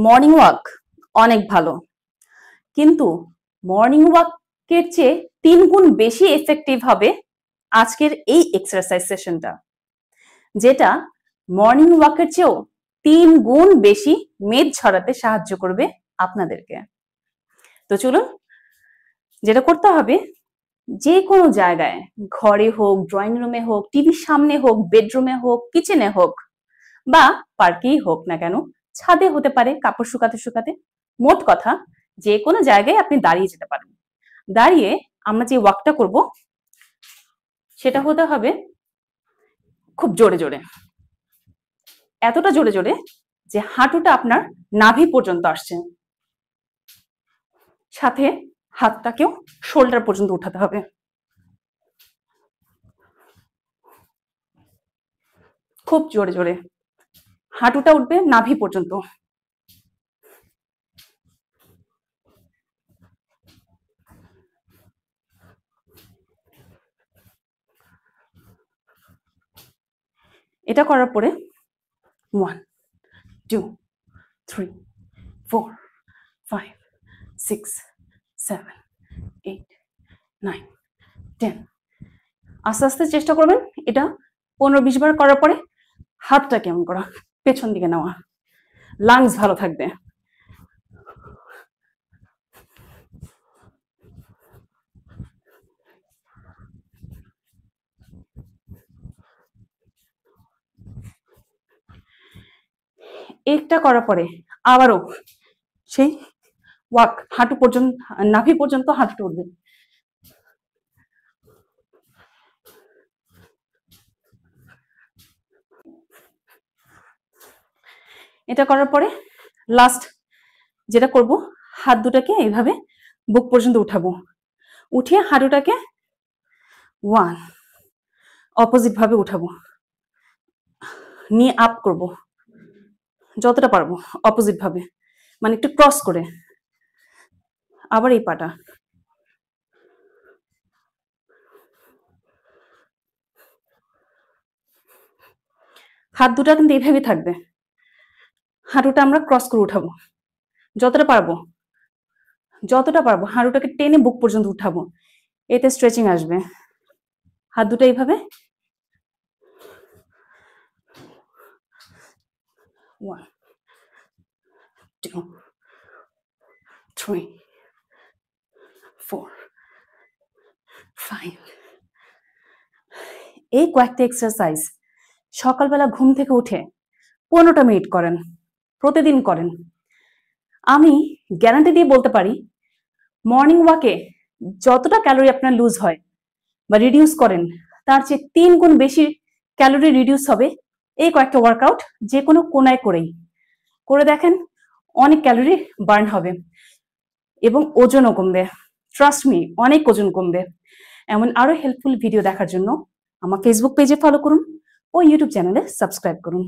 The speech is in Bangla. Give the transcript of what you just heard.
মর্নিং ওয়াক অনেক ভালো, কিন্তু মর্নিং ওয়াকের চেয়ে 3 গুণ বেশি এফেক্টিভ হবে আজকের এই এক্সারসাইজ সেশনটা, যেটা মর্নিং ওয়াকের চেয়েও 3 গুণ বেশি মেদ ঝরাতে সাহায্য করবে আপনাদেরকে। তো চলুন, যেটা করতে হবে, যে কোনো জায়গায়, ঘরে হোক, ড্রয়িং রুমে হোক, টিভির সামনে হোক, বেডরুমে হোক, কিচেনে হোক বা পার্কেই হোক না কেন, ছাদে হতে পারে কাপড় শুকাতে শুকাতে, মোট কথা যে কোনো জায়গায় আপনি দাঁড়িয়ে যেতে পারেন। দাঁড়িয়ে আমরা যে ওয়াকটা করব সেটা হতে হবে খুব জোরে জোরে, এতটা জোরে জোরে যে হাঁটুটা আপনার নাভি পর্যন্ত আসছে, সাথে হাতটাকেও শোল্ডার পর্যন্ত উঠাতে হবে। খুব জোরে জোরে হাঁটুটা উঠবে নাভি পর্যন্ত। এটা করার পরে 1 2 3 4 5 6 7 8 9 10। আস্তে আস্তে চেষ্টা করবেন এটা 15-20 বার করার পরে হাতটা কেমন করা, পেছন দিকে নেওয়া, লাংস ভালো থাকবে। একটা করার পরে আবারও সেই ওয়াক, হাঁটু পর্যন্ত, নাভি পর্যন্ত হাঁটুটা উঠবে। এটা করার পরে লাস্ট যেটা করব, হাত দুটাকে এইভাবে বুক পর্যন্ত উঠাবো, উঠিয়ে হাঁটুটাকে 1 অপোজিট ভাবে উঠাবো, নিয়ে আপ করব যতটা পারবো অপোজিট ভাবে, মানে একটু ক্রস করে। আবার এই পাটা, হাত দুটা কিন্তু এইভাবে থাকবে, হাঁটুটা আমরা ক্রস করে উঠাবো যতটা পারবো, যতটা পারবো হাঁটুটাকে টেনে বুক পর্যন্ত উঠাবো, এতে স্ট্রেচিং আসবে। হাত দুটো এইভাবে 1 2 3 4 5। এই কয়েকটা এক্সারসাইজ সকালবেলা ঘুম থেকে উঠে 15টা মিনিট করেন, প্রতিদিন করেন। আমি গ্যারান্টি দিয়ে বলতে পারি, মর্নিং ওয়াকে যতটা ক্যালোরি আপনার লুজ হয় বা রিডিউস করেন, তার চেয়ে 3 গুণ বেশি ক্যালোরি রিডিউস হবে এই কয়েকটা ওয়ার্কআউট যে কোনো কোনায় করেই। করে দেখেন, অনেক ক্যালোরি বার্ন হবে এবং ওজনও কমবে। ট্রাস্ট মি, অনেক ওজন কমবে। এমন আরো হেল্পফুল ভিডিও দেখার জন্য আমার ফেসবুক পেজে ফলো করুন ও ইউটিউব চ্যানেলে সাবস্ক্রাইব করুন।